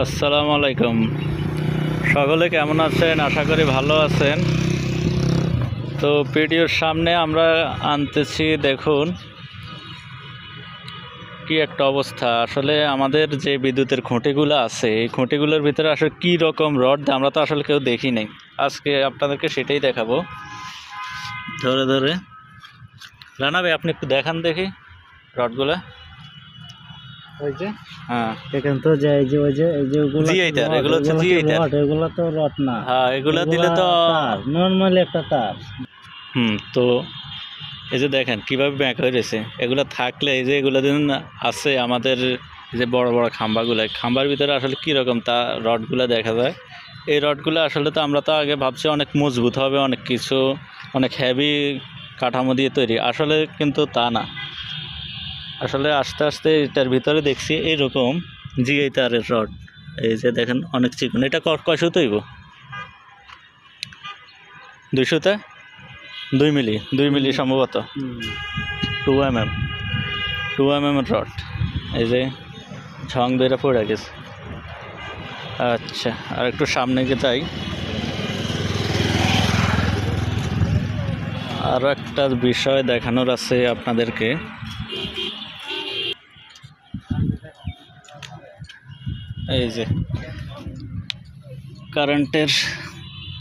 আসসালামু আলাইকুম। সকলে কেমন আছেন? আশা করি ভালো আছেন। তো ভিডিওর সামনে আমরা আনতেছি, দেখুন কি একটা অবস্থা। আসলে আমাদের যে বিদ্যুতের খুঁটিগুলো আছে, এই খুঁটিগুলোর ভিতরে আসলে কি রকম রড আমরা তো আসলে কেউ দেখি নাই। আজকে আপনাদেরকে সেটাই দেখাবো ধরে ধরে। রানা ভাই, আপনি একটু দেখান দেখি রডগুলা। ওই যে হ্যাঁ, দেখেন তো, যে এই যে ওই যে ওগুলো জিআইটার, এগুলো হচ্ছে জিআইটার। এগুলো তো রড না। হ্যাঁ, এগুলা দিলে তো তার নরমালি একটা তার। তো এই যে দেখেন কিভাবে ব্যাক হয়ে রয়েছে। এগুলো থাকলে এই যে এগুলো দিন আছে আমাদের যে বড় বড় খাম্বাগুলো, খাম্বার ভিতরে আসলে কীরকম তা রডগুলো দেখা যায়। এই রডগুলো আসলে তো আমরা তো আগে ভাবছি অনেক মজবুত হবে, অনেক কিছু, অনেক হেভি কাঠামো দিয়ে তৈরি। আসলে কিন্তু তা না। আসলে আস্তে আস্তে এটার ভিতরে দেখছি এইরকম জিআই তারের রড। এই যে দেখেন অনেক চিকন। এটা কয়শো তৈব? 200তে 2 মিলি সম্ভবত। 2 mm রড। এই যে ঝং বেড়ে পড়ে গেছে। আচ্ছা, আর একটু সামনে গিয়ে যাই। আরও একটা বিষয় দেখানোর আছে আপনাদেরকে। এই যে কারেন্টের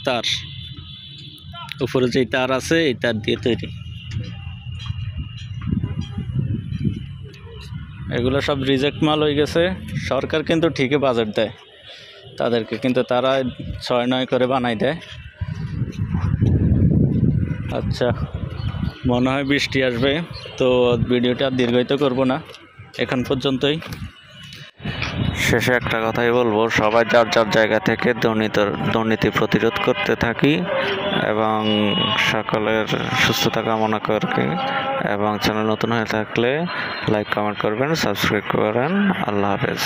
তার, উপরে যেই তার আছে এই তার দিয়ে তৈরি। এগুলো সব রিজেক্ট মাল হয়ে গেছে। সরকার কিন্তু ঠিকই বাজেট দেয় তাদেরকে, কিন্তু তারা 6-9 করে বানাই দেয়। আচ্ছা, মনে হয় বৃষ্টি আসবে, তো ভিডিওটা দীর্ঘায়িত করব না, এখন পর্যন্তই। শেষে একটা কথাই বলবো, সবাই যার যার জায়গা থেকে দুর্নীতি প্রতিরোধ করতে থাকি এবং সকলের সুস্থতা কামনা করি। এবং চ্যানেল নতুন হয়ে থাকলে লাইক কমেন্ট করবেন, সাবস্ক্রাইব করেন। আল্লাহ হাফেজ।